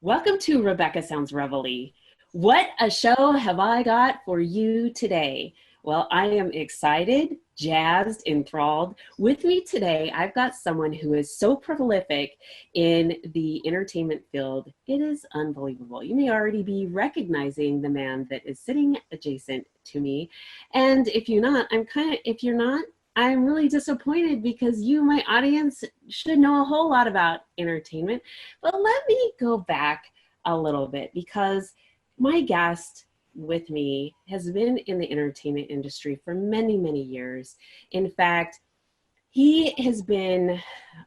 Welcome to Rebecca Sounds Reveille. What a show have I got for you today? Well, I am excited, jazzed, enthralled. With me today, I've got someone who is so prolific in the entertainment field. It is unbelievable. You may already be recognizing the man that is sitting adjacent to me. And if you're not, I'm really disappointed because you, my audience, should know a whole lot about entertainment. But let me go back a little bit because my guest with me has been in the entertainment industry for many, many years. In fact, he has been,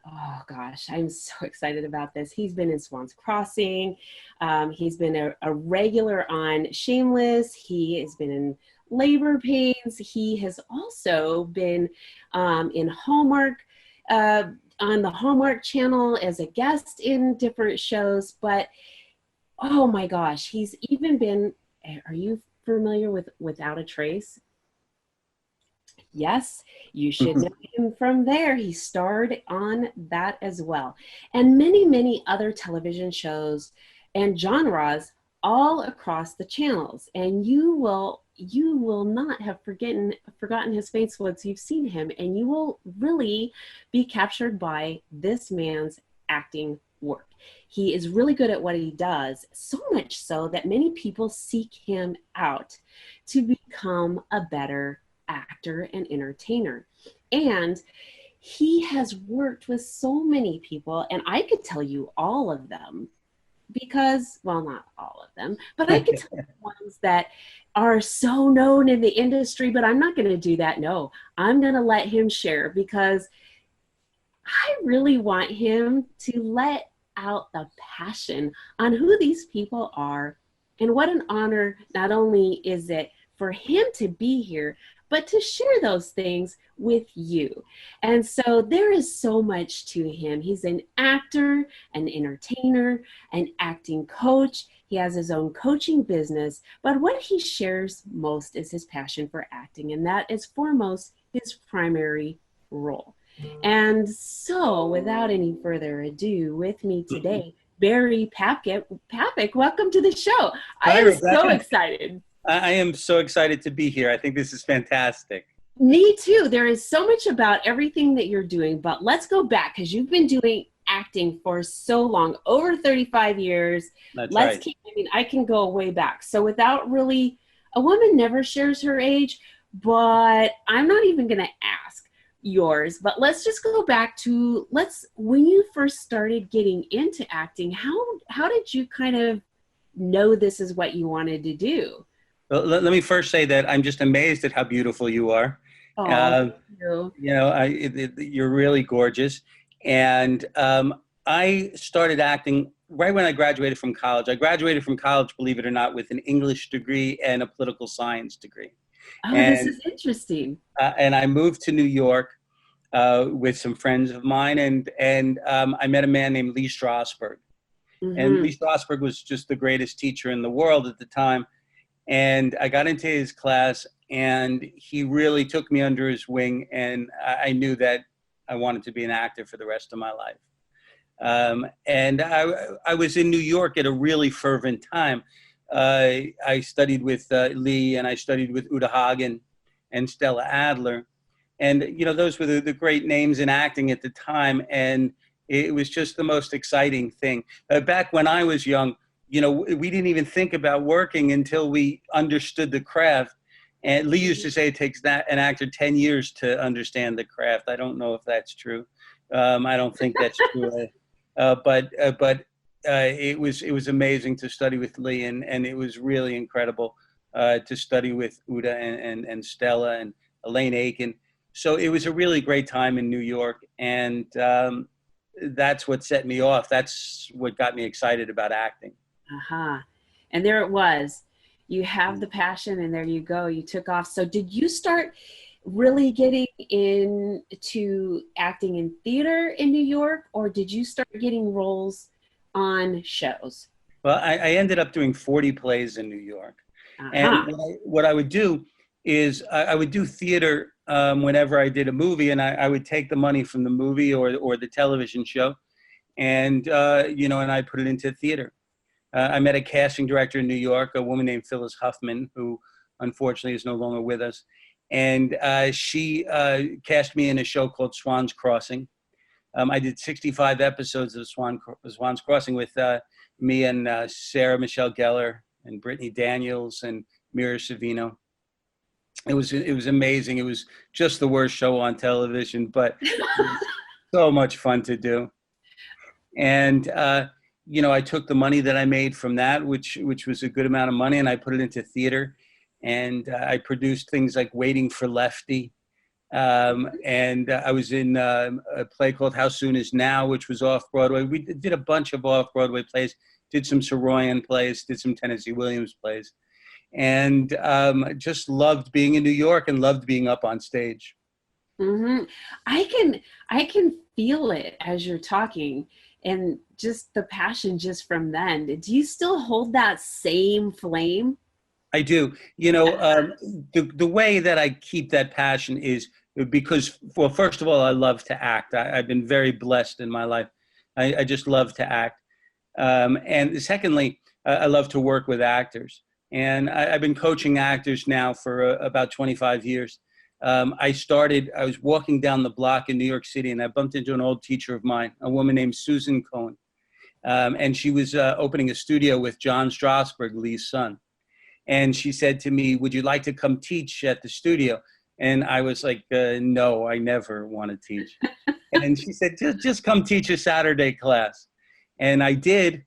oh gosh, I'm so excited about this. He's been in Swans Crossing. He's been a regular on Shameless. He has been in Labor Pains. He has also been in Hallmark, on the Hallmark Channel as a guest in different shows. But oh my gosh, he's even been, are you familiar with Without a Trace? Yes, you should know him from there. He starred on that as well. And many, many other television shows and genres all across the channels. And you will not have forgotten his face once you've seen him, and you will really be captured by this man's acting work. He is really good at what he does, so much so that many people seek him out to become a better actor and entertainer. And he has worked with so many people, and I could tell you all of them because, well, not all of them, but I could tell you ones that are so known in the industry, but I'm not going to do that. No, I'm going to let him share because I really want him to let out the passion on who these people are. And what an honor not only is it for him to be here, but to share those things with you. And so there is so much to him. He's an actor, an entertainer, an acting coach. He has his own coaching business, but what he shares most is his passion for acting, and that is foremost his primary role. And so without any further ado, with me today, Barry Papick, welcome to the show. I am so excited. I am so excited to be here. I think this is fantastic. Me too. There is so much about everything that you're doing, but let's go back because you've been doing acting for so long, over 35 years. That's right. I can go way back. So without really, a woman never shares her age, but I'm not even going to ask yours, but let's just go back to, when you first started getting into acting, how did you kind of know this is what you wanted to do? Well, let me first say that I'm just amazed at how beautiful you are. Oh, thank you. You know, you're really gorgeous. And I started acting right when I graduated from college. I graduated from college, believe it or not, with an English degree and a political science degree. Oh, this is interesting. And I moved to New York with some friends of mine, and I met a man named Lee Strasberg. Mm-hmm. And Lee Strasberg was just the greatest teacher in the world at the time. And I got into his class, and he really took me under his wing, and I knew that I wanted to be an actor for the rest of my life. And I was in New York at a really fervent time. I studied with Lee, and I studied with Uta Hagen and Stella Adler. And, you know, those were the great names in acting at the time, and it was just the most exciting thing. Back when I was young, you know, we didn't even think about working until we understood the craft. And Lee used to say it takes an actor 10 years to understand the craft. I don't know if that's true. I don't think that's true. But it was amazing to study with Lee, and it was really incredible. to study with Uda and Stella and Elaine Aiken. So it was a really great time in New York, and that's what set me off. That's what got me excited about acting. Uh-huh. And there it was. You have the passion, and there you go. You took off. So did you start really getting into acting in theater in New York, or did you start getting roles on shows? Well, I ended up doing 40 plays in New York. Uh-huh. And what I would do is I would do theater whenever I did a movie, and I would take the money from the movie or the television show, and and I put it into theater. I met a casting director in New York, a woman named Phyllis Huffman, who unfortunately is no longer with us, and she cast me in a show called Swans Crossing. I did 65 episodes of Swans Crossing with me and Sarah Michelle Gellar and Brittany Daniels and Mira Savino. It was amazing. It was just the worst show on television, but it was so much fun to do. And I took the money that I made from that, which was a good amount of money, and I put it into theater. And I produced things like Waiting for Lefty. And I was in a play called How Soon Is Now, which was off-Broadway. We did a bunch of off-Broadway plays, did some Soroyan plays, did some Tennessee Williams plays. And just loved being in New York and loved being up on stage. Mm-hmm. I can feel it as you're talking, and just the passion just from then. Do you still hold that same flame? I do. The way that I keep that passion is because, well, first of all, I love to act. I've been very blessed in my life. I just love to act. And secondly, I love to work with actors. And I've been coaching actors now for about 25 years. I was walking down the block in New York City, and I bumped into an old teacher of mine, a woman named Susan Cohen. And she was opening a studio with John Strasberg, Lee's son. And she said to me, "Would you like to come teach at the studio?" And I was like, "No, I never want to teach." And she said, just come teach a Saturday class. And I did.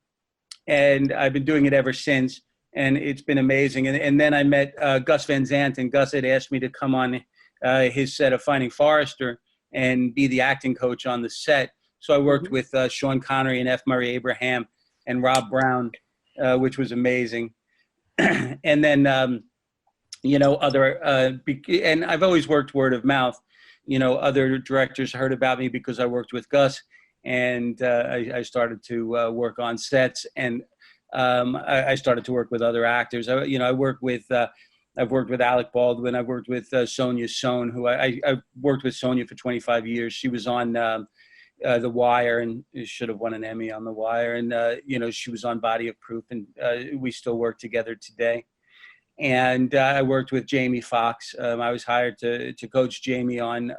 And I've been doing it ever since. And it's been amazing. And then I met Gus VanSant, and Gus had asked me to come on his set of Finding Forrester and be the acting coach on the set. So I worked with Sean Connery and F. Murray Abraham and Rob Brown, which was amazing. And then, and I've always worked word of mouth. Other directors heard about me because I worked with Gus, and I started to work on sets, and I started to work with other actors. I've worked with Alec Baldwin. I've worked with Sonia Sohn, who I worked with Sonia for 25 years. She was on The Wire, and should have won an Emmy on The Wire. And, she was on Body of Proof, and we still work together today. And I worked with Jamie Foxx. I was hired to coach Jamie on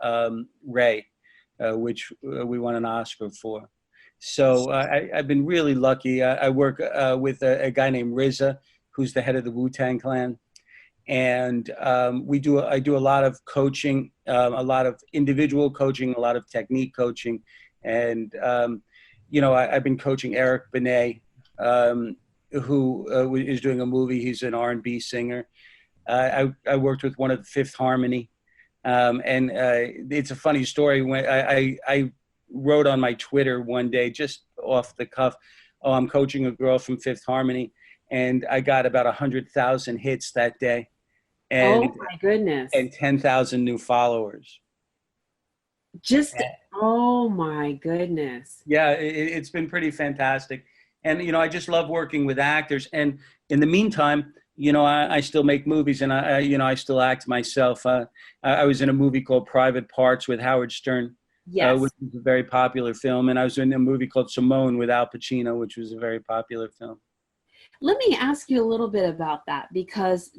Ray, which we won an Oscar for. So I've been really lucky. I work with a guy named RZA, who's the head of the Wu-Tang Clan. And I do a lot of coaching, a lot of individual coaching, a lot of technique coaching. And, I've been coaching Eric Benet, who is doing a movie. He's an R&B singer. I worked with one of the Fifth Harmony. And it's a funny story. When I wrote on my Twitter one day, just off the cuff, "Oh, I'm coaching a girl from Fifth Harmony." And I got about 100,000 hits that day. And, oh my goodness. And 10,000 new followers. Oh my goodness. Yeah, it's been pretty fantastic. And, I just love working with actors. And in the meantime, I still make movies, and I still act myself. I was in a movie called Private Parts with Howard Stern, yes, which was a very popular film. And I was in a movie called Simone with Al Pacino, which was a very popular film. Let me ask you a little bit about that, because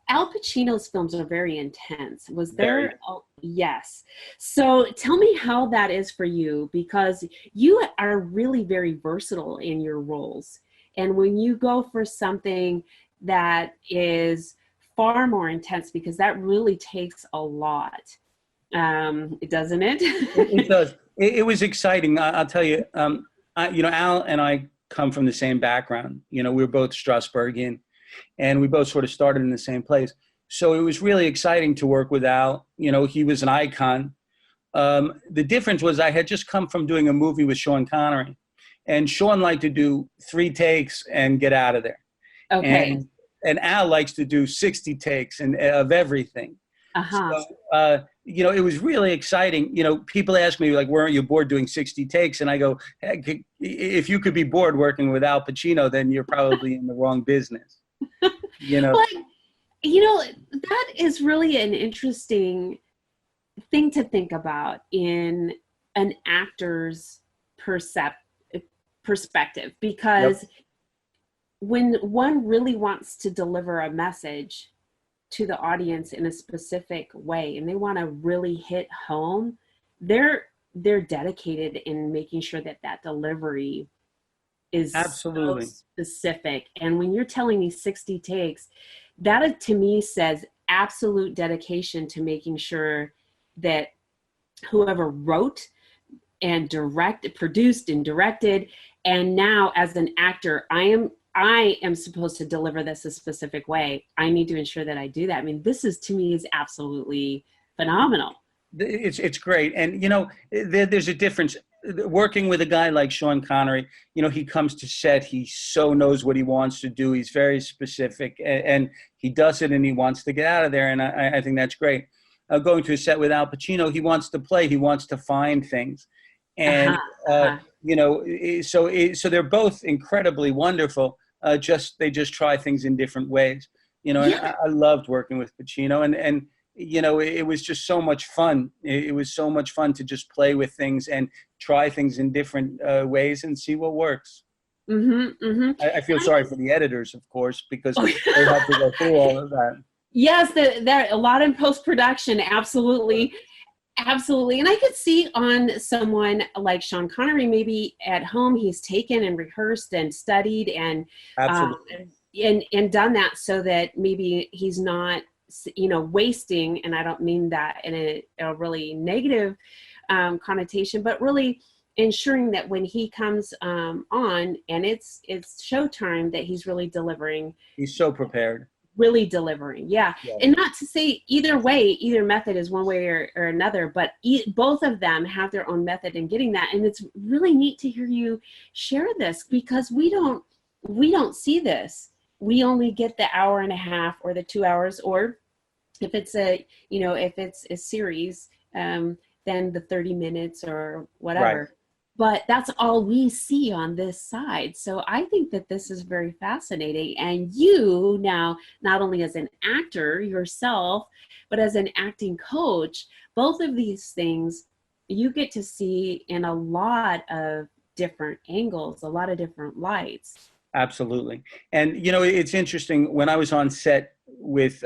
Al Pacino's films are very intense. Was there? Yes. So tell me how that is for you, because you are really very versatile in your roles. And when you go for something that is far more intense, because that really takes a lot, doesn't it? It does. It was exciting. I'll tell you, Al and I come from the same background. We're both Strasbergian. and we both sort of started in the same place. So it was really exciting to work with Al. You know, he was an icon. The difference was I had just come from doing a movie with Sean Connery, and Sean liked to do 3 takes and get out of there. Okay. And Al likes to do 60 takes and of everything. Uh-huh. So, you know, it was really exciting. You know, people ask me, like, weren't you bored doing 60 takes? And I go, hey, if you could be bored working with Al Pacino, then you're probably in the wrong business. You know? But, you know, that is really an interesting thing to think about in an actor's perspective, because Yep. when one really wants to deliver a message to the audience in a specific way and they want to really hit home, they're dedicated in making sure that that delivery is so Absolutely. specific. And when you're telling me 60 takes, that to me says absolute dedication to making sure that whoever wrote and produced and directed, and now as an actor, I am supposed to deliver this a specific way. I need to ensure that I do that. I mean, this is, to me, is absolutely phenomenal. It's great. And, you know, there's a difference. Working with a guy like Sean Connery, you know, he comes to set, he so knows what he wants to do. He's very specific, and he does it, and he wants to get out of there. And I think that's great. Going to a set with Al Pacino, he wants to play, he wants to find things. And, you know, so they're both incredibly wonderful. They just try things in different ways, you know. Yeah. And I loved working with Pacino, and you know, it was just so much fun. It was so much fun to just play with things and try things in different ways and see what works. Mm-hmm, mm-hmm. I feel sorry for the editors, of course, because they have to go through all of that. Yes, there a lot in post-production, absolutely. Absolutely. And I could see on someone like Sean Connery, maybe at home, he's taken and rehearsed and studied and and done that so that maybe he's not, you know, wasting, and I don't mean that in a really negative connotation, but really ensuring that when he comes on and it's showtime, that he's really delivering. He's so prepared. Really delivering. Yeah. And not to say either way, either method is one way or another, but both of them have their own method in getting that. And it's really neat to hear you share this, because we don't see this. We only get the hour and a half or the 2 hours, or if it's a series, then the 30 minutes or whatever. Right. But that's all we see on this side. So I think that this is very fascinating. And you now, not only as an actor yourself, but as an acting coach, both of these things you get to see in a lot of different angles, a lot of different lights. Absolutely. And, you know, it's interesting. When I was on set with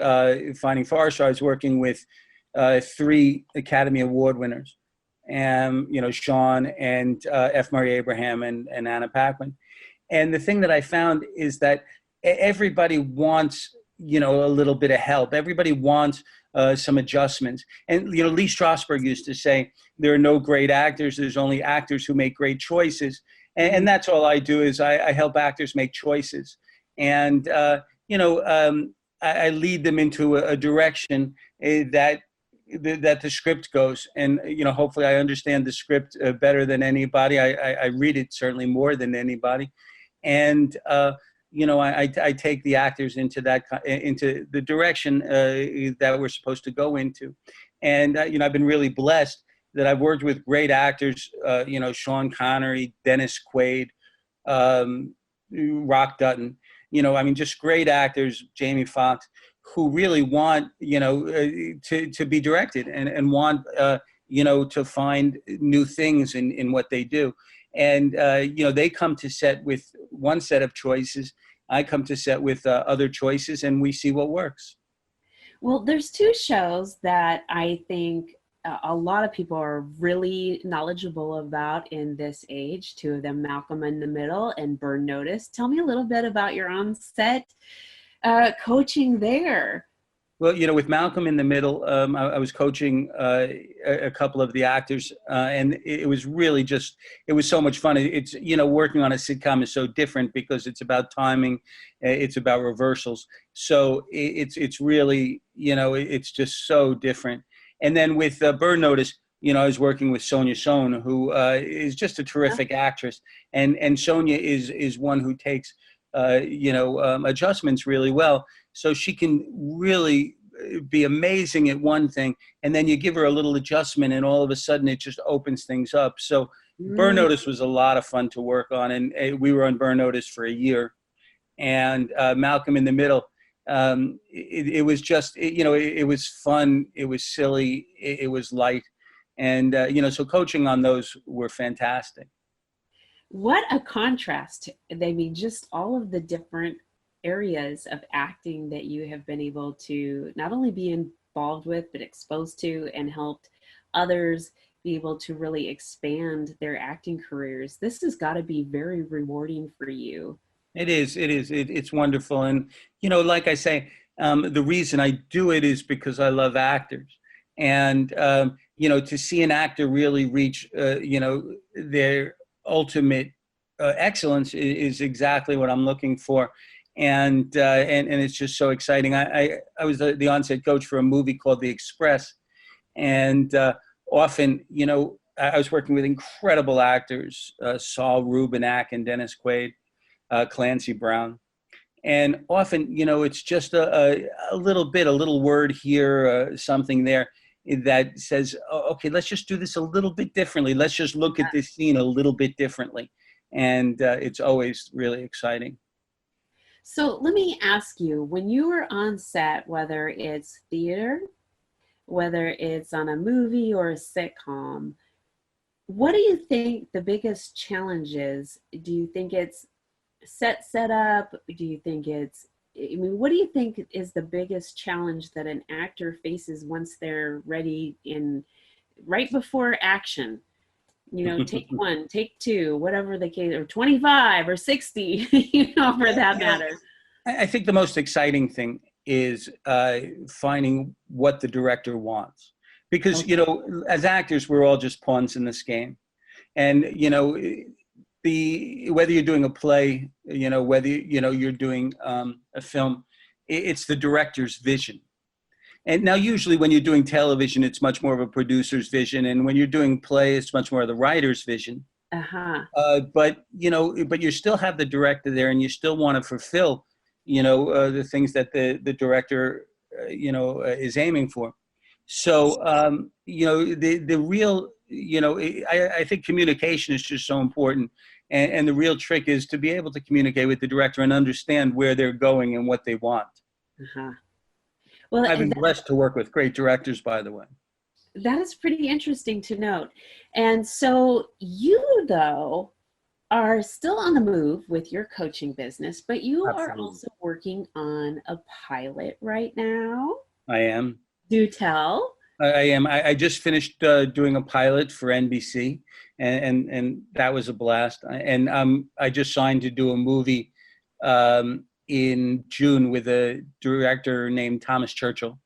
Finding Forrester, I was working with 3 Academy Award winners. And, you know, Sean and F. Murray Abraham and Anna Paquin. And the thing that I found is that everybody wants, you know, a little bit of help. Everybody wants some adjustments. And, you know, Lee Strasberg used to say, there are no great actors. There's only actors who make great choices. And that's all I do, is I help actors make choices. And, you know, I lead them into a direction that the script goes. And, you know, hopefully I understand the script better than anybody. I read it certainly more than anybody. And, you know, I take the actors into the direction that we're supposed to go into. And, you know, I've been really blessed that I've worked with great actors, you know, Sean Connery, Dennis Quaid, Rock Dutton, you know, I mean, just great actors, Jamie Foxx, who really want, you know, to be directed and want, you know, to find new things in what they do. And, you know, they come to set with one set of choices. I come to set with other choices, and we see what works. Well, there's 2 shows that I think a lot of people are really knowledgeable about in this age. 2 of them, Malcolm in the Middle and Burn Notice. Tell me a little bit about your on-set coaching there. Well, with Malcolm in the Middle, I was coaching a couple of the actors, and it was really it was so much fun. It's, working on a sitcom is so different because it's about timing, it's about reversals. So it's really, it's just so different. And then with Burn Notice, I was working with Sonia Sohn, who is just a terrific actress. And Sonia is one who takes, adjustments really well. So she can really be amazing at one thing, and then you give her a little adjustment, and all of a sudden it just opens things up. So Burn Notice was a lot of fun to work on, and we were on Burn Notice for a year. And Malcolm in the Middle, it was just, it was fun, it was silly, it was light. And, so coaching on those were fantastic. What a contrast. I mean, just all of the different areas of acting that you have been able to not only be involved with, but exposed to, and helped others be able to really expand their acting careers. This has got to be very rewarding for you. It is. It's wonderful. And, like I say, the reason I do it is because I love actors. And, to see an actor really reach, their ultimate excellence is exactly what I'm looking for. And it's just so exciting. I was the on-set coach for a movie called The Express. And often, I was working with incredible actors, Saul Rubinak and Dennis Quaid, Clancy Brown. And often, it's just a little word here, something there that says, oh, okay, let's just do this a little bit differently. Let's just look at this scene a little bit differently. And it's always really exciting. So let me ask you, when you were on set, whether it's theater, whether it's on a movie or a sitcom, what do you think the biggest challenge is? Do you think it's set up? Do you think what do you think is the biggest challenge that an actor faces once they're ready right before action? Take one, take two, whatever the case, or 25 or 60, for that matter. I think the most exciting thing is finding what the director wants. Because, as actors, we're all just pawns in this game. And, whether you're doing a play, whether, you're doing a film, it's the director's vision. And now usually when you're doing television, it's much more of a producer's vision. And when you're doing play, it's much more of the writer's vision. But you still have the director there, and you still want to fulfill, the things that the director, is aiming for. So, the real, I think communication is just so important. And the real trick is to be able to communicate with the director and understand where they're going and what they want. Well, I've been blessed to work with great directors, by the way. That is pretty interesting to note. And so you, though, are still on the move with your coaching business, but you are also working on a pilot right now. I am. Do tell. I am. I just finished doing a pilot for NBC, and that was a blast. And I just signed to do a movie in June with a director named Thomas Churchill.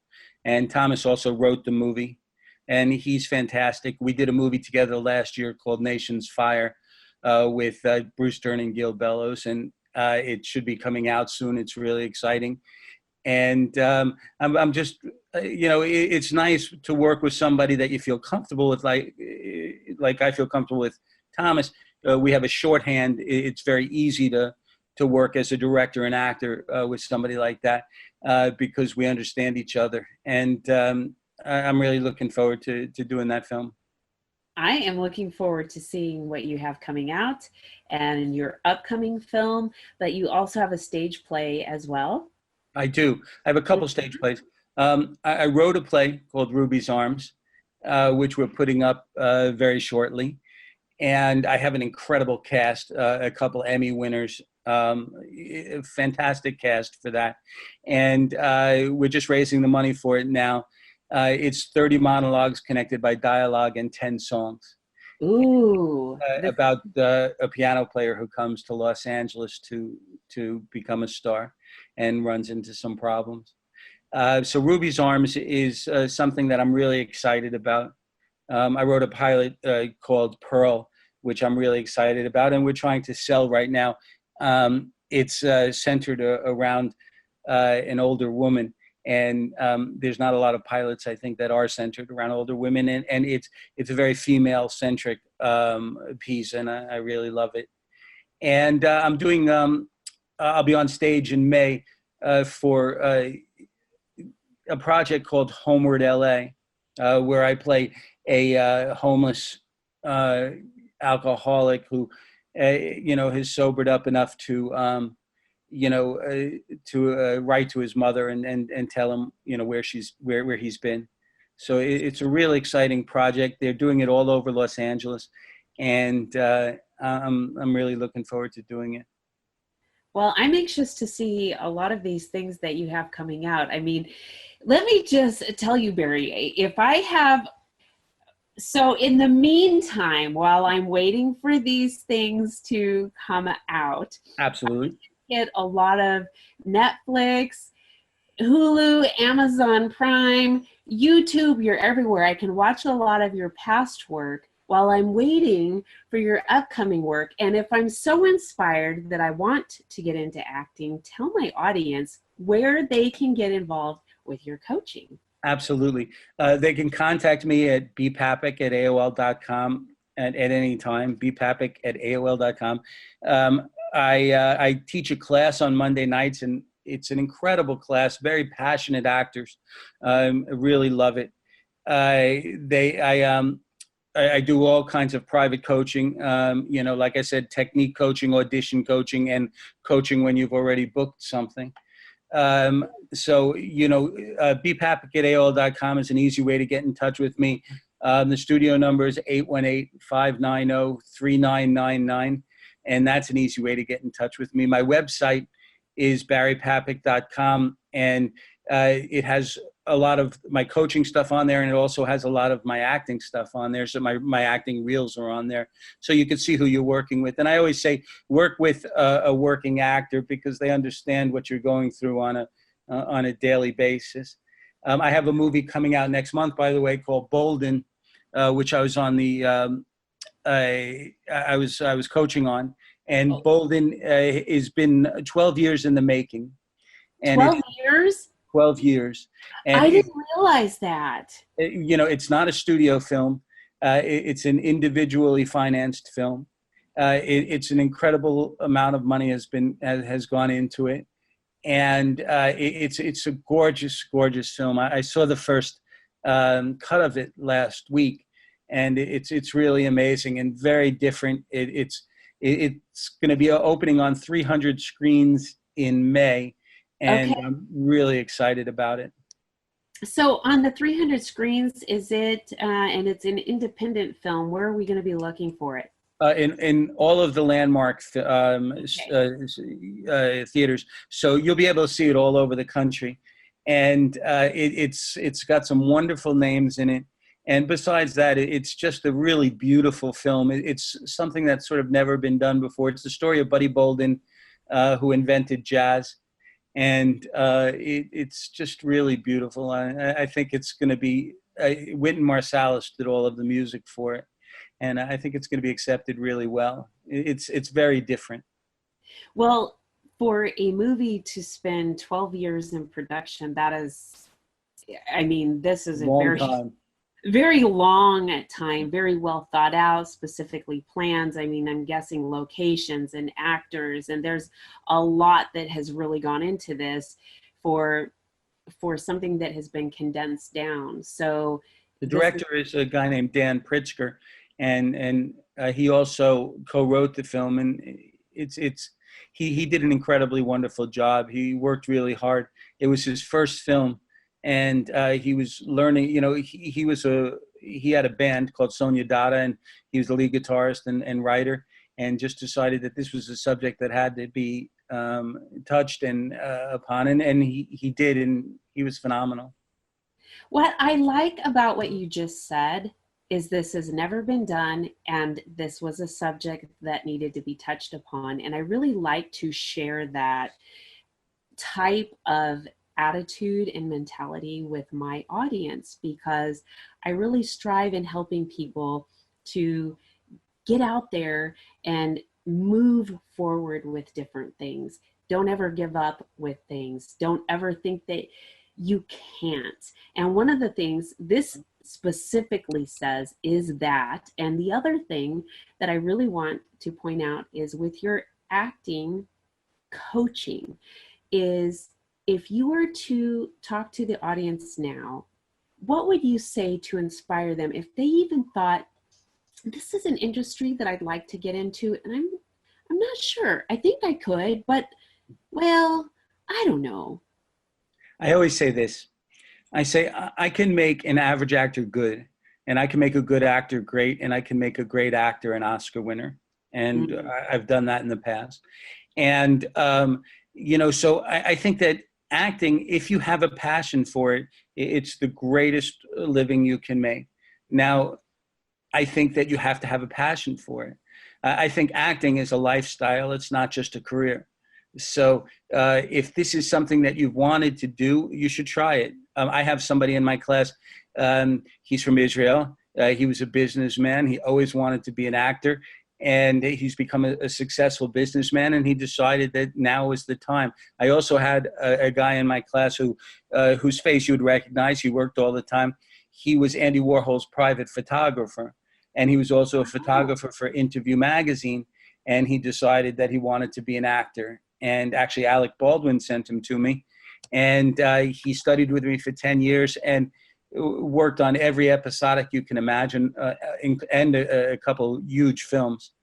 And Thomas also wrote the movie, and he's fantastic. We did a movie together last year called Nation's Fire with Bruce Dern and Gil Bellows, and it should be coming out soon. It's really exciting. And I'm just, it's nice to work with somebody that you feel comfortable with, like I feel comfortable with Thomas. We have a shorthand. It's very easy to work as a director and actor with somebody like that because we understand each other. And I'm really looking forward to doing that film. I am looking forward to seeing what you have coming out and your upcoming film, but you also have a stage play as well. I do. I have a couple stage plays. I wrote a play called Ruby's Arms, which we're putting up very shortly. And I have an incredible cast, a couple Emmy winners, fantastic cast for that. And we're just raising the money for it now. It's 30 monologues connected by dialogue and 10 songs. Ooh. About a piano player who comes to Los Angeles to become a star and runs into some problems. So Ruby's Arms is something that I'm really excited about. I wrote a pilot called Pearl, which I'm really excited about, and we're trying to sell right now. It's centered around an older woman, and there's not a lot of pilots, I think, that are centered around older women, and it's a very female-centric piece, and I really love it. And I'm doing, I'll be on stage in May for a project called Homeward LA, where I play a homeless alcoholic who, has sobered up enough to, write to his mother and tell him, where he's been. So it's a really exciting project. They're doing it all over Los Angeles, and I'm really looking forward to doing it. Well, I'm anxious to see a lot of these things that you have coming out. I mean, let me just tell you, Barry, so in the meantime, while I'm waiting for these things to come out, absolutely, I get a lot of Netflix, Hulu, Amazon Prime, YouTube, you're everywhere. I can watch a lot of your past work while I'm waiting for your upcoming work. And if I'm so inspired that I want to get into acting, tell my audience where they can get involved with your coaching. Absolutely. They can contact me at bpapick@aol.com at any time, bpapick@aol.com. I teach a class on Monday nights, and it's an incredible class, very passionate actors. I really love it. I do all kinds of private coaching, like I said, technique coaching, audition coaching, and coaching when you've already booked something. bpapick@aol.com is an easy way to get in touch with me. The studio number is 818-590-3999, and that's an easy way to get in touch with me. My website is barrypapick.com, and it has a lot of my coaching stuff on there, and it also has a lot of my acting stuff on there. So my acting reels are on there, so you can see who you're working with. And I always say, work with a working actor, because they understand what you're going through on a daily basis. I have a movie coming out next month, by the way, called Bolden, which I was on I was coaching on, and Bolden has been 12 years in the making. And 12 years? 12 years. And I didn't realize that. It's not a studio film. It's an individually financed film. It's an incredible amount of money has gone into it. And it's a gorgeous, gorgeous film. I saw the first cut of it last week, and it's really amazing and very different. It's going to be opening on 300 screens in May. And okay. I'm really excited about it. So on the 300 screens, is it, and it's an independent film, where are we going to be looking for it? In all of the Landmark theaters. So you'll be able to see it all over the country. And it's got some wonderful names in it. And besides that, it's just a really beautiful film. It's something that's sort of never been done before. It's the story of Buddy Bolden, who invented jazz. And it's just really beautiful. I think it's going to be, Wynton Marsalis did all of the music for it. And I think it's going to be accepted really well. It's very different. Well, for a movie to spend 12 years in production, that is, this is a very long time, very well thought out, specifically plans. I'm guessing locations and actors, and there's a lot that has really gone into this for something that has been condensed down. So the director is a guy named Dan Pritzker, and he also co-wrote the film, and he did an incredibly wonderful job. He worked really hard. It was his first film. And he was learning, he had a band called Sonia Dada, and he was the lead guitarist and writer, and just decided that this was a subject that had to be touched and upon, and he did, and he was phenomenal. What I like about what you just said is this has never been done, and this was a subject that needed to be touched upon. And I really like to share that type of attitude and mentality with my audience, because I really strive in helping people to get out there and move forward with different things. Don't ever give up with things. Don't ever think that you can't. And one of the things this specifically says is that, and the other thing that I really want to point out is with your acting coaching, is if you were to talk to the audience now, what would you say to inspire them if they even thought, this is an industry that I'd like to get into, and I'm not sure. I think I could, but well, I don't know. I always say this. I say I can make an average actor good, and I can make a good actor great, and I can make a great actor an Oscar winner. And I've done that in the past. And, so I think that acting, if you have a passion for it, it's the greatest living you can make. Now, I think that you have to have a passion for it. I think acting is a lifestyle. It's not just a career. So if this is something that you've wanted to do, you should try it. I have somebody in my class. He's from Israel. He was a businessman. He always wanted to be an actor. And he's become a successful businessman, and he decided that now is the time. I also had a guy in my class whose face you would recognize. He worked all the time. He was Andy Warhol's private photographer, and he was also a photographer for Interview magazine, and he decided that he wanted to be an actor. And actually, Alec Baldwin sent him to me, and he studied with me for 10 years and worked on every episodic you can imagine, and a couple huge films.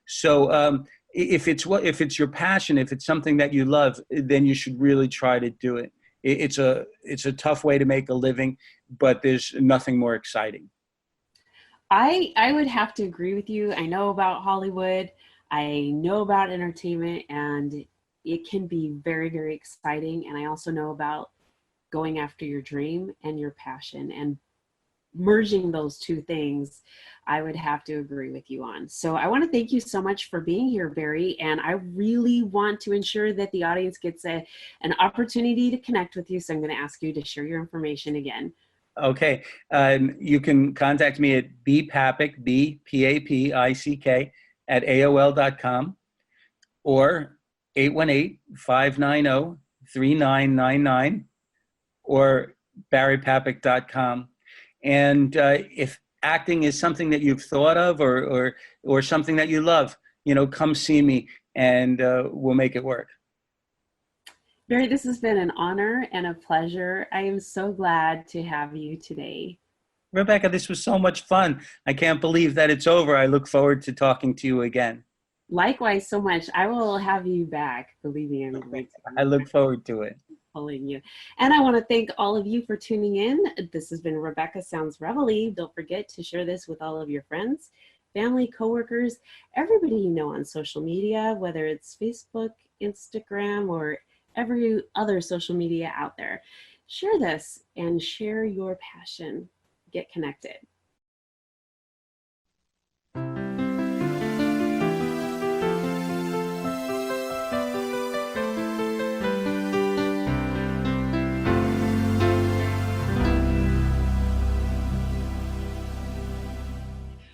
So if it's your passion, if it's something that you love, then you should really try to do it. It's a tough way to make a living, but there's nothing more exciting. I would have to agree with you. I know about Hollywood. I know about entertainment, and it can be very, very exciting. And I also know about going after your dream and your passion, and merging those two things, I would have to agree with you on. So I want to thank you so much for being here, Barry. And I really want to ensure that the audience gets an opportunity to connect with you. So I'm going to ask you to share your information again. Okay. You can contact me at bpapick, B-P-A-P-I-C-K, at AOL.com, or 818-590-3999, or barrypapick.com. And if acting is something that you've thought of, or something that you love, come see me, and we'll make it work. Barry, this has been an honor and a pleasure. I am so glad to have you today. Rebecca, this was so much fun. I can't believe that it's over. I look forward to talking to you again. Likewise, so much. I will have you back. Believe me, I'm going to. I look forward to it. Pulling you. And I want to thank all of you for tuning in. This has been Rebecca Sounds Reveille. Don't forget to share this with all of your friends, family, coworkers, everybody you know on social media, whether it's Facebook, Instagram, or every other social media out there. Share this and share your passion. Get connected.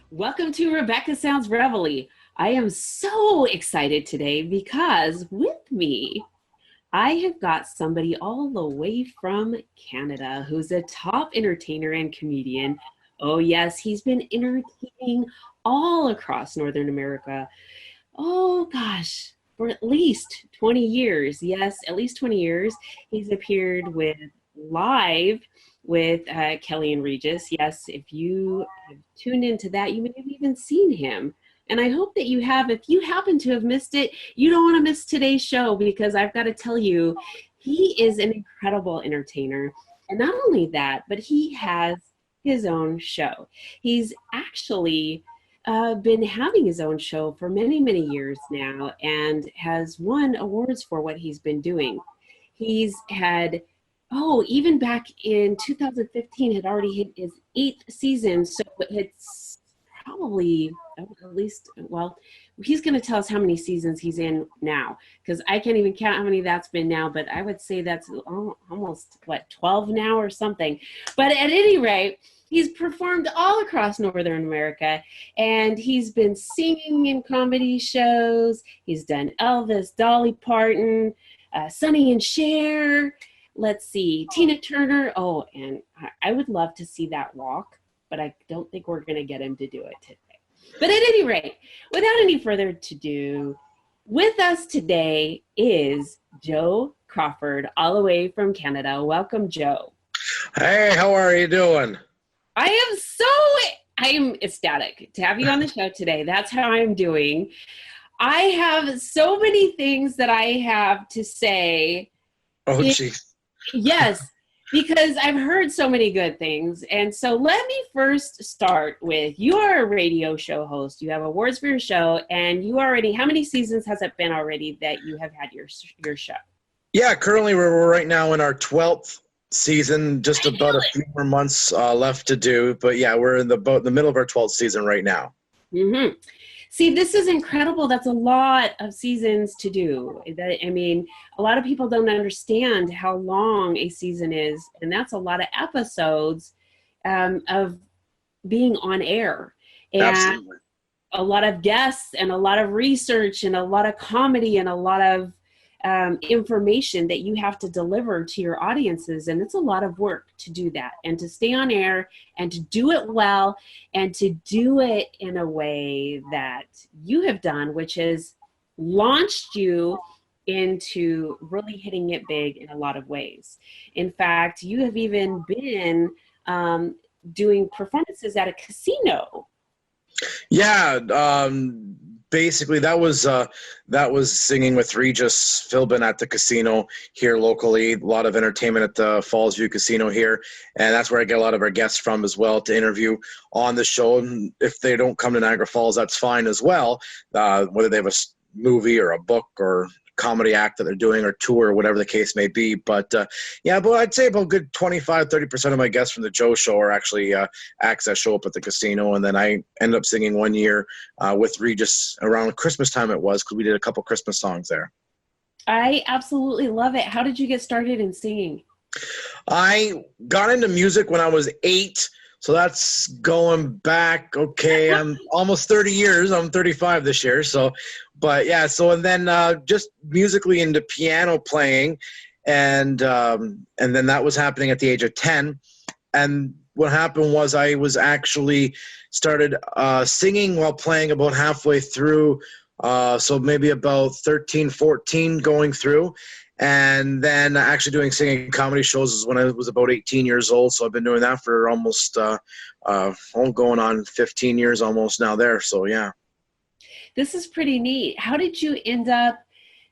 Welcome to Rebecca Sounds Reveille. I am so excited today because with me, I have got somebody all the way from Canada who's a top entertainer and comedian. Oh yes, he's been entertaining all across Northern America. Oh gosh, for at least 20 years. Yes, at least 20 years. He's appeared live with Kelly and Regis. Yes, if you have tuned into that, you may have even seen him. And I hope that you have. If you happen to have missed it, you don't want to miss today's show, because I've got to tell you, he is an incredible entertainer. And not only that, but he has his own show. He's actually been having his own show for many, many years now, and has won awards for what he's been doing. He's had, even back in 2015, had already hit his 8th season. So it's probably at least, well, he's going to tell us how many seasons he's in now, because I can't even count how many that's been now, but I would say that's almost, 12 now or something. But at any rate, he's performed all across Northern America, and he's been singing in comedy shows. He's done Elvis, Dolly Parton, Sonny and Cher. Let's see, Tina Turner. Oh, and I would love to see that walk, but I don't think we're going to get him to do it today. But at any rate, without any further ado, with us today is Joe Crawford, all the way from Canada. Welcome, Joe. Hey, how are you doing? I am ecstatic to have you on the show today. That's how I'm doing. I have so many things that I have to say. Oh, geez. Yes, because I've heard so many good things. And so let me first start with, you are a radio show host. You have awards for your show, and you already, how many seasons has it been already that you have had your show? Yeah, currently we're right now in our 12th season, just about a few more months left to do. But yeah, we're in the middle of our 12th season right now. Mm-hmm. See, this is incredible. That's a lot of seasons to do. I mean, a lot of people don't understand how long a season is, and that's a lot of episodes of being on air. And Absolutely. a lot of guests and a lot of research and a lot of comedy and a lot of information that you have to deliver to your audiences. And it's a lot of work to do that and to stay on air and to do it well and to do it in a way that you have done, which has launched you into really hitting it big in a lot of ways. In fact, you have even been doing performances at a casino. Yeah, basically that was singing with Regis Philbin at the casino here locally. A lot of entertainment at the Falls View Casino here, and that's where I get a lot of our guests from as well to interview on the show. And if they don't come to Niagara Falls, that's fine as well, whether they have a movie or a book or comedy act that they're doing or tour or whatever the case may be. But yeah, but I'd say about a good 25-30% of my guests from the Joe Show are actually acts that show up at the casino. And then I ended up singing one year with Regis around Christmas time it was, because we did a couple Christmas songs there. I absolutely love it. How did you get started in singing? I got into music when I was 8. So that's going back, okay, I'm almost 30 years. I'm 35 this year. So, but yeah, so and then just musically into piano playing, and then that was happening at the age of 10. And what happened was I was actually started singing while playing about halfway through, so maybe about 13, 14 going through. And then actually doing singing comedy shows is when I was about 18 years old. So I've been doing that for almost, going on 15 years almost now there. So, yeah. This is pretty neat. How did you end up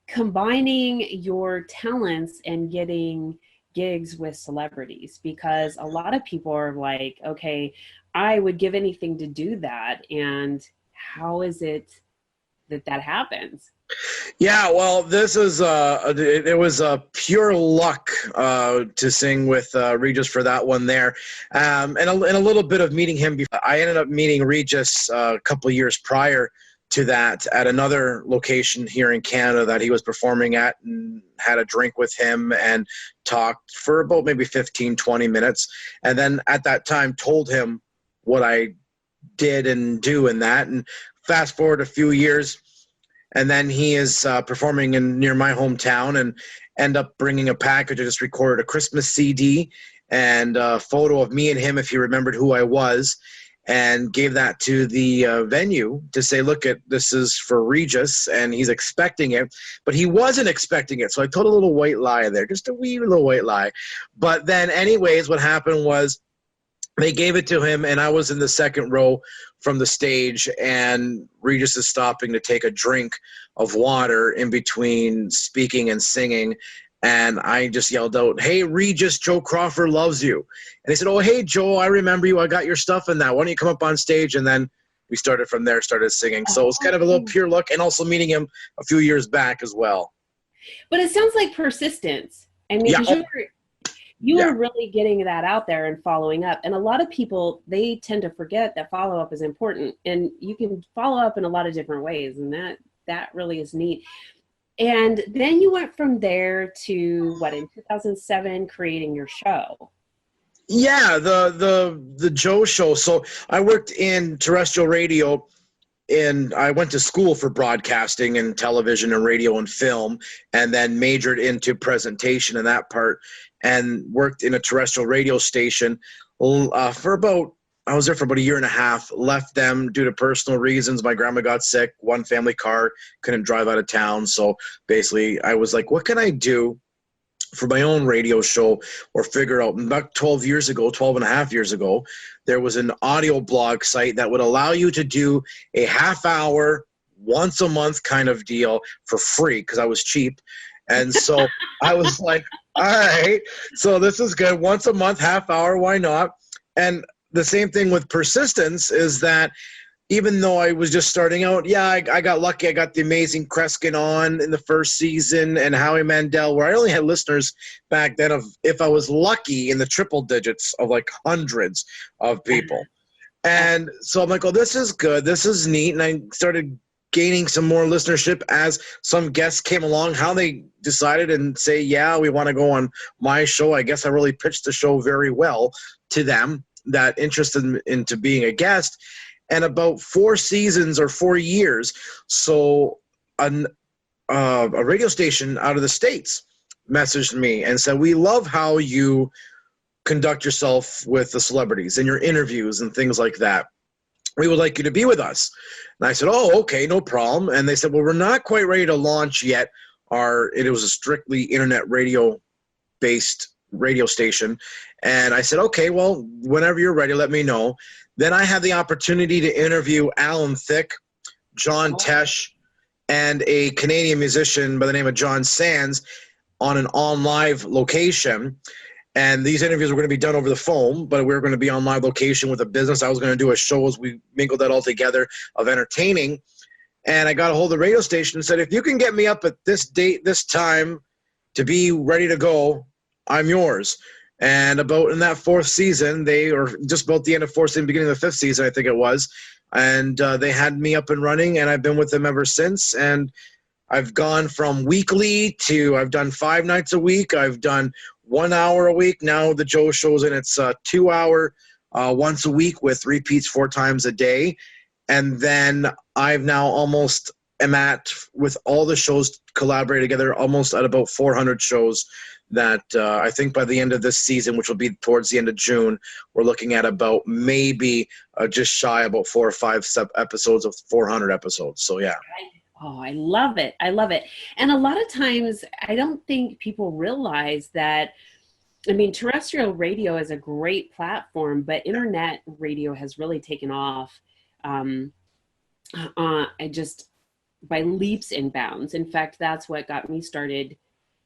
combining your talents and getting gigs with celebrities? Because a lot of people are like, okay, I would give anything to do that. And how is it that happens? Yeah, well, this is it was pure luck to sing with Regis for that one there, and a little bit of meeting him. I ended up meeting Regis a couple of years prior to that at another location here in Canada that he was performing at, and had a drink with him and talked for about maybe 15-20 minutes, and then at that time told him what I did and do in that. And fast forward a few years, and then he is performing near my hometown, and end up bringing a package. I just recorded a Christmas CD and a photo of me and him, if he remembered who I was, and gave that to the venue to say, look, this is for Regis, and he's expecting it. But he wasn't expecting it, so I told a little white lie there, just a wee little white lie. But then anyways, what happened was they gave it to him, and I was in the second row from the stage, and Regis is stopping to take a drink of water in between speaking and singing. And I just yelled out, "Hey, Regis, Joe Crawford loves you." And he said, "Oh, hey, Joe, I remember you. I got your stuff in that. Why don't you come up on stage?" And then we started from there, started singing. So it was kind of a little pure luck, and also meeting him a few years back as well. But it sounds like persistence. I mean, yeah. you were really getting that out there and following up. And a lot of people, they tend to forget that follow-up is important, and you can follow up in a lot of different ways, and that really is neat. And then you went from there to what, in 2007, creating your show. Yeah, the Joe Show. So I worked in terrestrial radio, and I went to school for broadcasting and television and radio and film, and then majored into presentation and that part, and worked in a terrestrial radio station for about, I was there for about a year and a half, left them due to personal reasons. My grandma got sick, one family car, couldn't drive out of town. So basically I was like, what can I do for my own radio show, or figure out? About 12 and a half years ago, there was an audio blog site that would allow you to do a half hour, once a month kind of deal for free, because I was cheap. And so I was like, all right, so this is good. Once a month, half hour, why not? And the same thing with persistence is that even though I was just starting out, I got lucky. I got the amazing Kreskin on in the first season, and Howie Mandel, where I only had listeners back then of, if I was lucky, in the triple digits of like hundreds of people. And so I'm like, oh, this is good. This is neat. And I started gaining some more listenership as some guests came along, how they decided and say, yeah, we want to go on my show. I guess I really pitched the show very well to them that interested into being a guest. And about 4 seasons or 4 years, so a radio station out of the States messaged me and said, we love how you conduct yourself with the celebrities and your interviews and things like that. We would like you to be with us. And I said, oh, okay, no problem. And they said, well, we're not quite ready to launch yet. It was a strictly internet radio-based radio station. And I said, okay, well, whenever you're ready, let me know. Then I had the opportunity to interview Alan Thicke, John Tesh, and a Canadian musician by the name of John Sands on an on-live location. And these interviews were going to be done over the phone, but we were going to be on live location with a business. I was going to do a show as we mingled that all together of entertaining. And I got a hold of the radio station and said, if you can get me up at this date, this time, to be ready to go, I'm yours. And about in that 4th season, or just about the end of 4th season, beginning of the 5th season, I think it was, and they had me up and running, and I've been with them ever since. And I've gone from weekly to, I've done 5 nights a week. I've done 1 hour a week. Now the Joe Show's in its 2 hour once a week with repeats 4 times a day. And then I've now almost am at, with all the shows collaborated together, almost at about 400 shows that I think by the end of this season, which will be towards the end of June, we're looking at about maybe just shy about 4 or 5 episodes of 400 episodes. So, yeah. Oh, I love it. I love it. And a lot of times I don't think people realize that, I mean, terrestrial radio is a great platform, but internet radio has really taken off just by leaps and bounds. In fact, that's what got me started.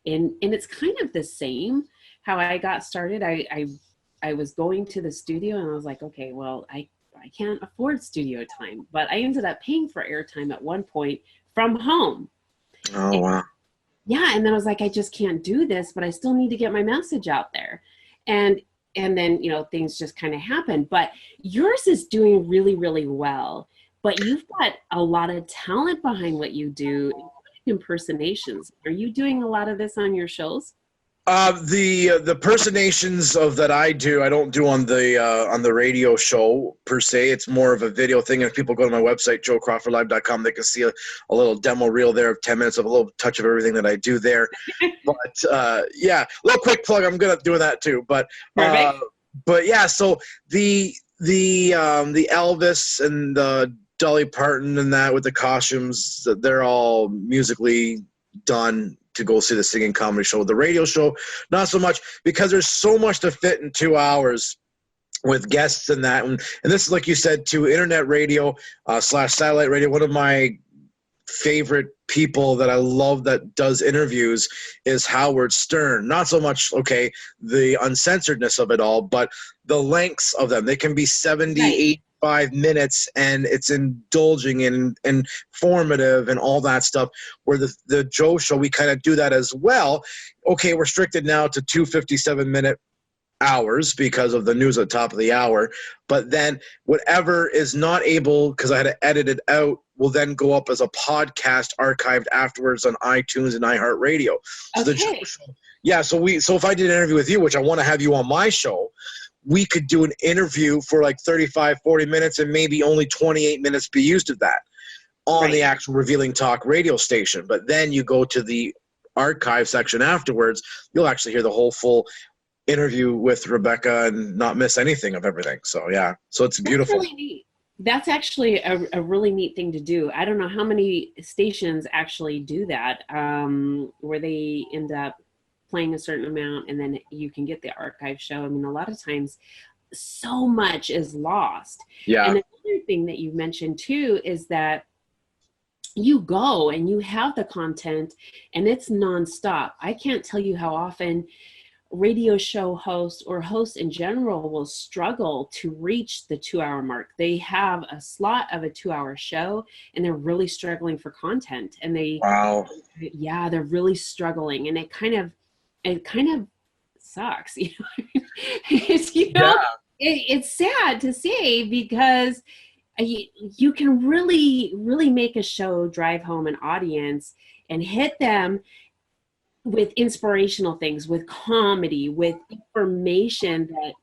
And it's kind of the same how I got started. I was going to the studio and I was like, okay, well, I can't afford studio time, but I ended up paying for airtime at one point from home. Oh, wow. Yeah. And then I was like, I just can't do this, but I still need to get my message out there. And then, things just kind of happen, but yours is doing really, really well, but you've got a lot of talent behind what you do. Impersonations. Are you doing a lot of this on your shows? The impersonations of that I don't do on the radio show per se. It's more of a video thing. And if people go to my website, joecrawfordlive.com, they can see a little demo reel there of 10 minutes of a little touch of everything that I do there. But yeah, a little quick plug. I'm good at doing that too. But yeah, so the Elvis and the Dolly Parton and that with the costumes, they're all musically done to go see the singing comedy show. The radio show, not so much, because there's so much to fit in 2 hours with guests and that. And this is, like you said, to internet radio / satellite radio. One of my favorite people that I love that does interviews is Howard Stern. Not so much, the uncensoredness of it all, but the lengths of them. They can be 70, 80 45 minutes and it's indulging and informative and all that stuff. Where the Joe Show, we kind of do that as well. Okay, we're restricted now to 2 57-minute hours because of the news at the top of the hour, but then whatever is not able, because I had to edit it out, will then go up as a podcast archived afterwards on iTunes and iHeartRadio. So the Joe Show, yeah, so if I did an interview with you, which I want to have you on my show, we could do an interview for like 35 40 minutes and maybe only 28 minutes be used of that on the actual Revealing Talk radio station. But then you go to the archive section afterwards, you'll actually hear the whole full interview with Rebecca and not miss anything of everything. So yeah, so it's beautiful. That's really neat. That's actually a really neat thing to do. I don't know how many stations actually do that, where they end up playing a certain amount and then you can get the archive show. I mean, a lot of times so much is lost. Yeah. And another thing that you mentioned too is that you go and you have the content and it's nonstop. I can't tell you how often radio show hosts or hosts in general will struggle to reach the 2-hour mark. They have a slot of a 2-hour show and they're really struggling for content, and they're really struggling, and it kind of sucks. It's sad to say, because you can really make a show drive home an audience and hit them with inspirational things, with comedy, with information that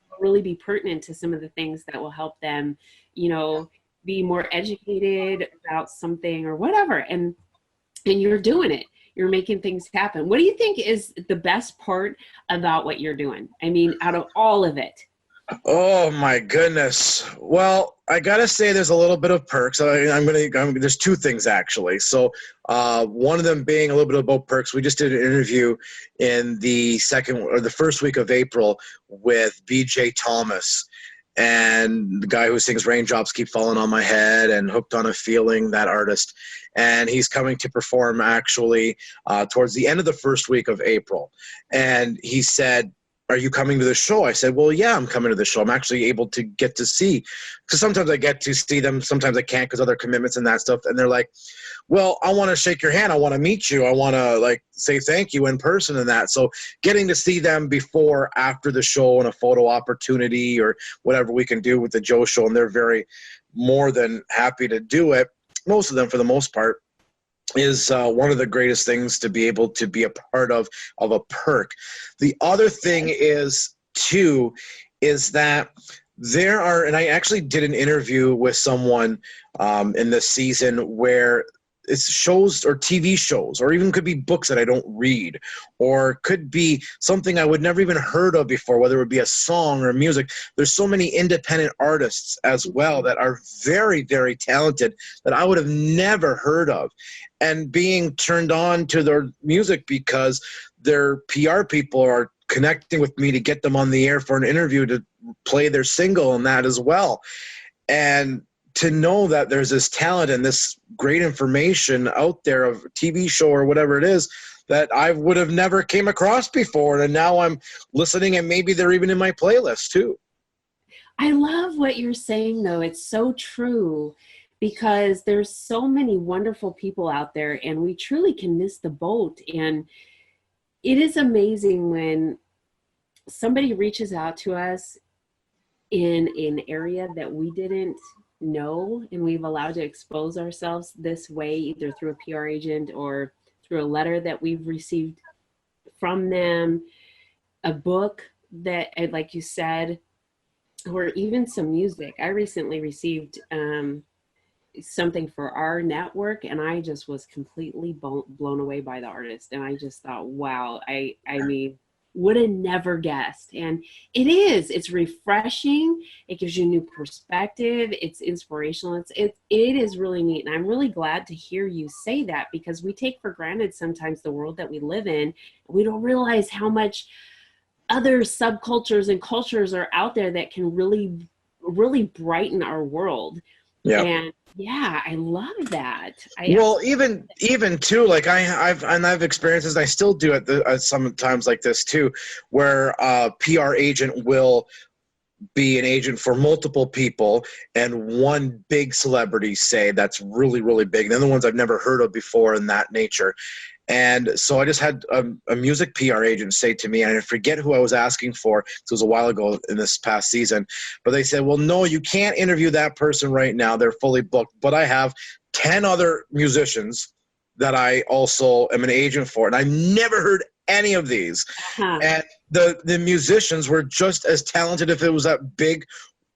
will really be pertinent to some of the things that will help them, be more educated about something or whatever. And you're doing it. You're making things happen. What do you think is the best part about what you're doing? I mean, out of all of it. Oh my goodness. Well, I gotta say there's a little bit of perks. There's two things actually. So one of them being a little bit about perks. We just did an interview in the first week of April with BJ Thomas, and the guy who sings Raindrops Keep Falling on My Head and Hooked on a Feeling, that artist. And he's coming to perform actually towards the end of the first week of April. And he said, "Are you coming to the show?" I said, "Well, yeah, I'm coming to the show. I'm actually able to get to see," because sometimes I get to see them, sometimes I can't because other commitments and that stuff. And they're like, "Well, I want to shake your hand. I want to meet you. I want to say thank you in person and that." So getting to see them before, after the show, and a photo opportunity or whatever we can do with the Joe Show, and they're very more than happy to do it. Most of them, for the most part, is one of the greatest things to be able to be a part of a perk. The other thing is that there are, and I actually did an interview with someone in this season where it's shows or TV shows, or even could be books that I don't read, or could be something I would never even heard of before, whether it would be a song or music. There's so many independent artists as well that are very, very talented that I would have never heard of, and being turned on to their music because their PR people are connecting with me to get them on the air for an interview to play their single and that as well. And to know that there's this talent and this great information out there of a TV show or whatever it is that I would have never came across before. And now I'm listening, and maybe they're even in my playlist too. I love what you're saying, though. It's so true, because there's so many wonderful people out there, and we truly can miss the boat. And it is amazing when somebody reaches out to us in an area that we didn't know, and we've allowed to expose ourselves this way, either through a PR agent or through a letter that we've received from them, a book that, like you said, or even some music. I recently received something for our network, and I just was completely blown away by the artist. And I just thought, wow, I mean, would have never guessed. And it's refreshing. It gives you a new perspective. It's inspirational. It is really neat. And I'm really glad to hear you say that, because we take for granted sometimes the world that we live in. We don't realize how much other subcultures and cultures are out there that can really, really brighten our world. Yeah. And yeah, I love that. Even too, like I've experienced, I still do it sometimes like this too, where a PR agent will be an agent for multiple people and one big celebrity, say, that's really, really big. And then the ones I've never heard of before in that nature. And so I just had a music PR agent say to me, and I forget who I was asking for, so it was a while ago in this past season, but they said, well, no, you can't interview that person right now. They're fully booked. But I have 10 other musicians that I also am an agent for, and I've never heard any of these. And the musicians were just as talented if it was that big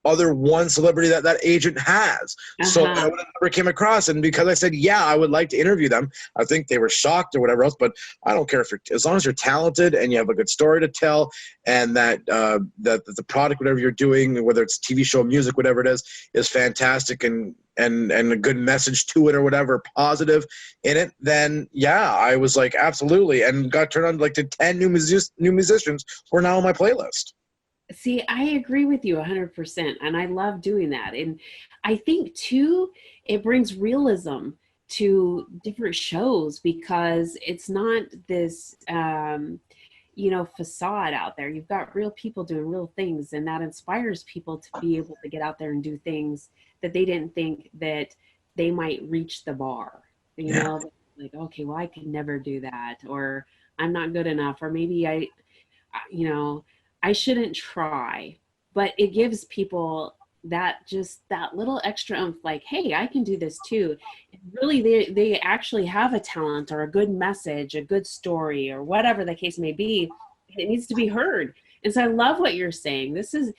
other one celebrity that agent has. So I would have never came across. And because I said, yeah, I would like to interview them, I think they were shocked or whatever else. But I don't care if as long as you're talented and you have a good story to tell, and that the product, whatever you're doing, whether it's TV show, music, whatever it is fantastic and a good message to it or whatever, positive in it, then yeah, I was like, absolutely. And got turned on like to 10 new musicians who are now on my playlist. See, I agree with you 100%, and I love doing that. And I think, too, it brings realism to different shows because it's not this, facade out there. You've got real people doing real things, and that inspires people to be able to get out there and do things that they didn't think that they might reach the bar. You know, like, okay, well, I could never do that, or I'm not good enough, or maybe I shouldn't try. But it gives people that little extra oomph, like, hey, I can do this too. And really, they actually have a talent or a good message, a good story, or whatever the case may be. It needs to be heard. And so I love what you're saying. This is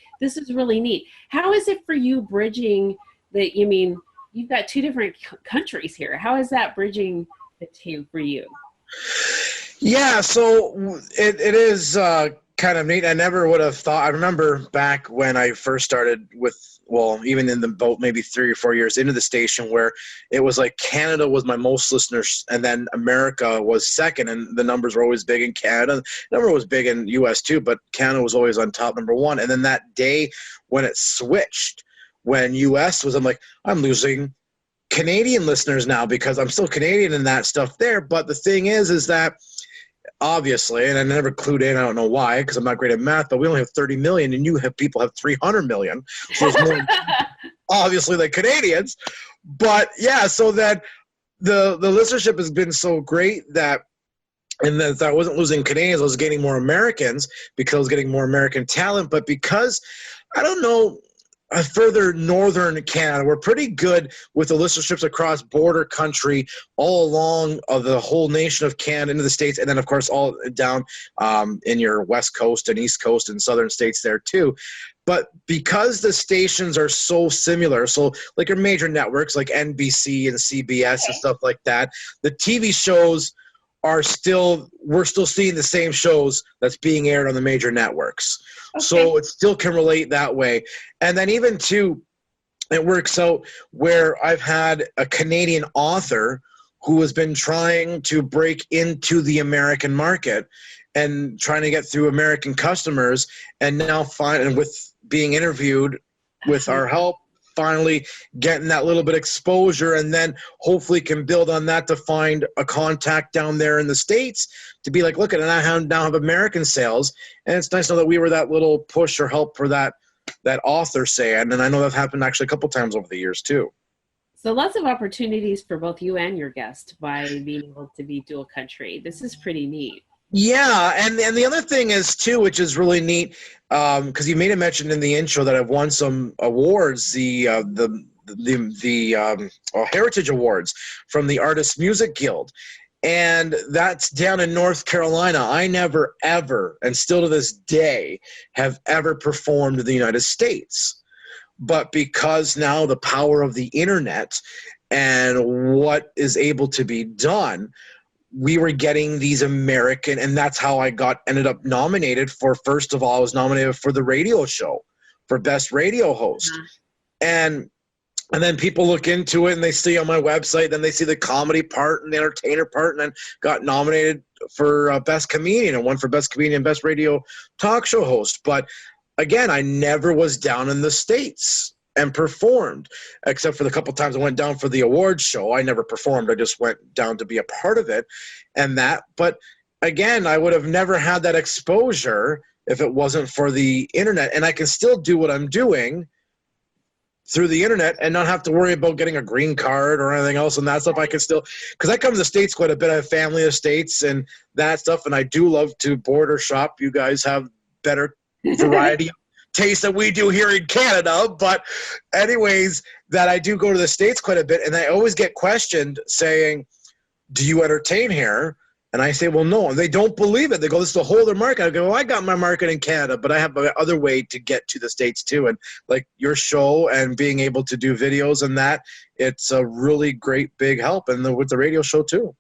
really neat. How is it for you bridging you've got two different countries here. How is that bridging the two for you? Yeah, so it is kind of neat. I never would have thought. I remember back when I first started even in the boat, maybe 3 or 4 years into the station, where it was like Canada was my most listeners, and then America was second, and the numbers were always big in Canada. The number was big in U.S. too, but Canada was always on top, number one. And then that day when it switched, when U.S. was, I'm like, I'm losing Canadian listeners now because I'm still Canadian and that stuff there. But the thing is that obviously, and I never clued in, I don't know why, because I'm not great at math, but we only have 30 million and people have 300 million. So it's more obviously the Canadians. But yeah, so that the listenership has been so great that, and that I wasn't losing Canadians, I was getting more Americans because I was getting more American talent. But because, I don't know, further northern Canada, we're pretty good with the listenerships across border country all along of the whole nation of Canada into the States, and then of course all down in your West Coast and East Coast and southern states there too. But because the stations are so similar, so like your major networks like NBC and CBS and stuff like that, the TV shows we're still seeing the same shows that's being aired on the major networks. Okay. So it still can relate that way. And then even too, it works out where I've had a Canadian author who has been trying to break into the American market and trying to get through American customers, and now with being interviewed with our help, finally getting that little bit of exposure, and then hopefully can build on that to find a contact down there in the States to be like, look, and I now have American sales. And it's nice to know that we were that little push or help for that author, say. And I know that's happened actually a couple times over the years too. So lots of opportunities for both you and your guest by being able to be dual country. This is pretty neat. Yeah, and the other thing is too, which is really neat, because you made a mention in the intro that I've won some awards, the Heritage Awards from the Artists Music Guild, and that's down in North Carolina. I never ever, and still to this day, have ever performed in the United States, but because now the power of the internet and what is able to be done, we were getting these American, and that's how I ended up nominated for, first of all, I was nominated for the radio show for Best Radio Host. And then people look into it and they see on my website, then they see the comedy part and the entertainer part, and then got nominated for Best Comedian and won for Best Comedian, Best Radio Talk Show Host. But again, I never was down in the States and performed, except for the couple times I went down for the awards show. I never performed. I just went down to be a part of it and that. But again, I would have never had that exposure if it wasn't for the internet. And I can still do what I'm doing through the internet and not have to worry about getting a green card or anything else and that stuff. I can still, because I come to the States quite a bit. I have family in the States and that stuff, and I do love to border shop. You guys have better variety of taste than we do here in Canada. But anyways, that I do go to the States quite a bit, and I always get questioned saying, do you entertain here? And I say, well, no. And they don't believe it. They go, this is the whole other market. I go, well, I got my market in Canada, but I have other way to get to the States too. And like your show and being able to do videos and that, it's a really great big help. And with the radio show too.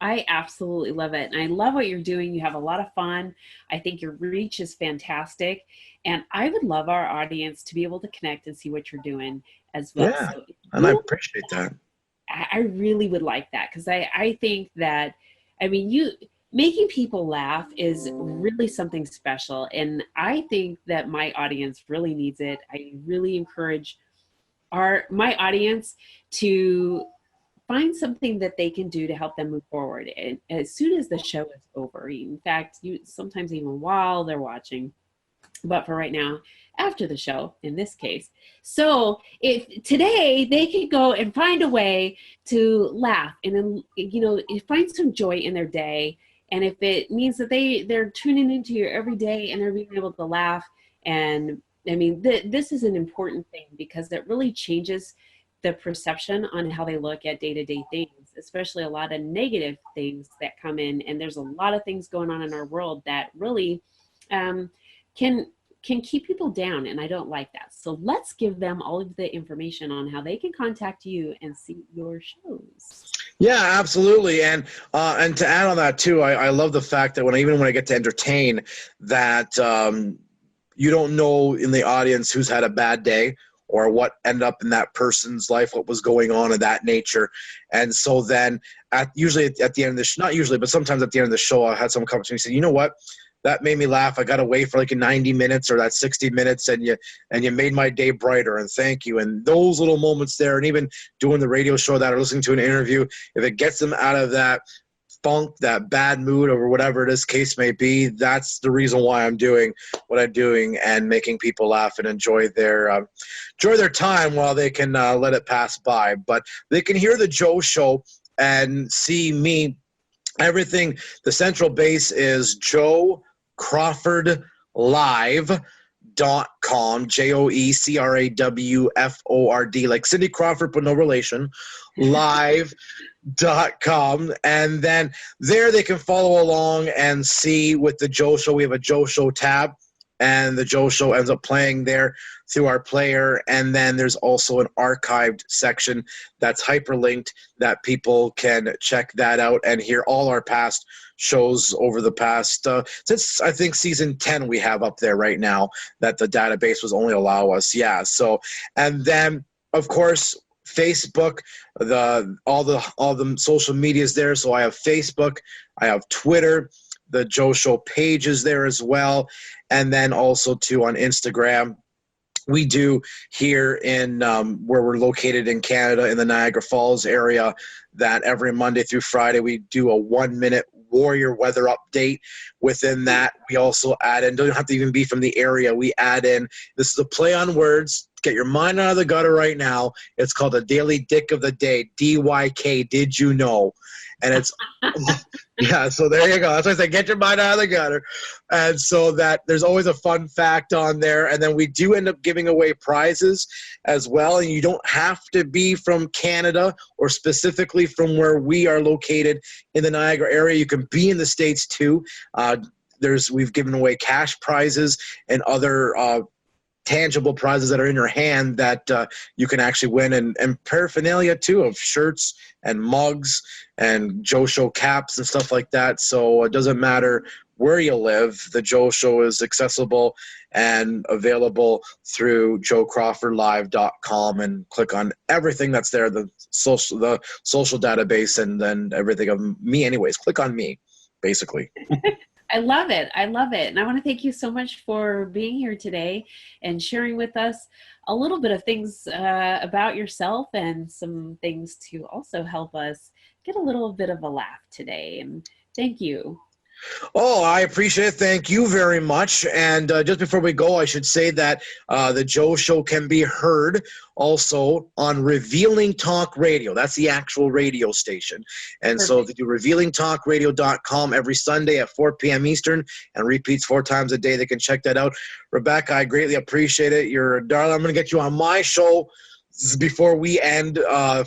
I absolutely love it. And I love what you're doing. You have a lot of fun. I think your reach is fantastic. And I would love our audience to be able to connect and see what you're doing as well. Yeah, so and I appreciate that. I really would like that, because I think that, I mean, making people laugh is really something special. And I think that my audience really needs it. I really encourage my audience to find something that they can do to help them move forward. And as soon as the show is over, in fact, sometimes even while they're watching, but for right now, after the show, in this case. So if today they could go and find a way to laugh and then, find some joy in their day. And if it means that they're tuning into your every day and they're being able to laugh. And I mean, this is an important thing, because it really changes the perception on how they look at day-to-day things, especially a lot of negative things that come in. And there's a lot of things going on in our world that really can keep people down, and I don't like that. So let's give them all of the information on how they can contact you and see your shows. Yeah, absolutely. And to add on that too, I love the fact that when I get to entertain, that you don't know in the audience who's had a bad day or what ended up in that person's life, what was going on of that nature. And so then usually at the end of the show, not usually, but sometimes at the end of the show, I had someone come up to me and say, you know what? That made me laugh. I got away for like 90 minutes or that 60 minutes, and you made my day brighter, and thank you. And those little moments there, and even doing the radio show that or listening to an interview, if it gets them out of that funk, that bad mood, or whatever this case may be, that's the reason why I'm doing what I'm doing, and making people laugh and enjoy their time while they can let it pass by. But they can hear the Joe Show and see me. Everything. The central base is Joe Crawford Live.com, JoeCrawford, like Cindy Crawford, but no relation, live.com. And then there they can follow along and see with the Joe Show. We have a Joe Show tab, and the Joe Show ends up playing there through our player. And then there's also an archived section that's hyperlinked that people can check that out and hear all our past shows over the past, since I think season 10 we have up there right now, that the database was only allow us. Yeah. So, and then of course, Facebook, all the social medias there. So I have Facebook, I have Twitter, the Joe Show page is there as well. And then also too on Instagram. We do here in where we're located in Canada, in the Niagara Falls area, that every Monday through Friday we do a 1-minute Warrior weather update. Within that, we also add in, don't have to even be from the area, we add in, this is a play on words, get your mind out of the gutter right now, it's called a Daily Dick of the Day, DYK, did you know? And it's, yeah, so there you go. That's why I say get your mind out of the gutter. And so that there's always a fun fact on there. And then we do end up giving away prizes as well. And you don't have to be from Canada or specifically from where we are located in the Niagara area. You can be in the States too. We've given away cash prizes and other tangible prizes that are in your hand that you can actually win, and paraphernalia too, of shirts and mugs and Joe Show caps and stuff like that. So it doesn't matter where you live, the Joe Show is accessible and available through JoeCrawfordLive.com, and click on everything that's there, the social database, and then everything of me anyways. Click on me, basically. I love it. I love it. And I want to thank you so much for being here today and sharing with us a little bit of things about yourself, and some things to also help us get a little bit of a laugh today. And thank you. Oh, I appreciate it. Thank you very much. And just before we go, I should say that the Joe Show can be heard also on Revealing Talk Radio. That's the actual radio station. And Perfect. so they do revealingtalkradio.com every Sunday at 4 p.m. Eastern and repeats 4 times a day. They can check that out. Rebecca, I greatly appreciate it. You're a darling. I'm going to get you on my show before we end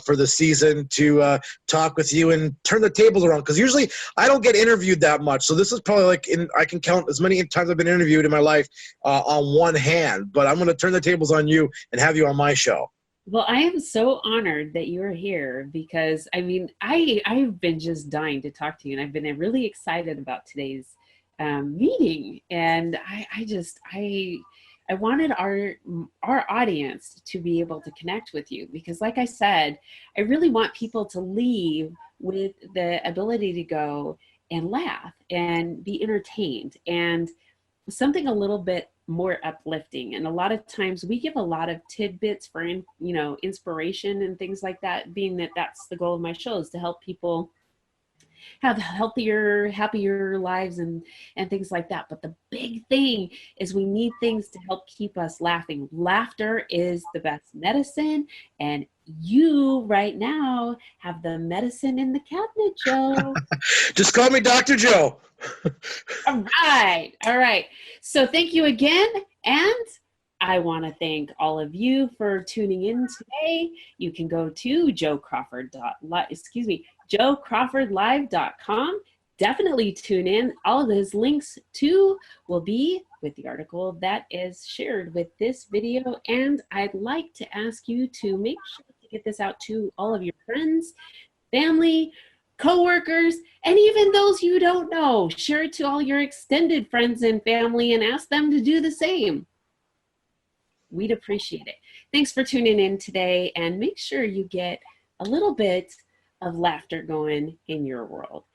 for the season to talk with you and turn the tables around, because usually I don't get interviewed that much, so this is probably like I can count as many times I've been interviewed in my life on one hand, but I'm going to turn the tables on you and have you on my show. Well, I am so honored that you're here, because I mean, I've been just dying to talk to you, and I've been really excited about today's meeting, and I wanted our audience to be able to connect with you, because like I said, I really want people to leave with the ability to go and laugh and be entertained and something a little bit more uplifting. And a lot of times we give a lot of tidbits for, inspiration and things like that, being that that's the goal of my show, is to help people have healthier, happier lives and things like that. But the big thing is we need things to help keep us laughing. Laughter is the best medicine, and you right now have the medicine in the cabinet, Joe. Just call me Dr. Joe. All right. So thank you again, and I want to thank all of you for tuning in today. You can go to joecrawfordlive.com. Definitely tune in. All of those links too will be with the article that is shared with this video. And I'd like to ask you to make sure to get this out to all of your friends, family, coworkers, and even those you don't know. Share it to all your extended friends and family and ask them to do the same. We'd appreciate it. Thanks for tuning in today, and make sure you get a little bit of laughter going in your world.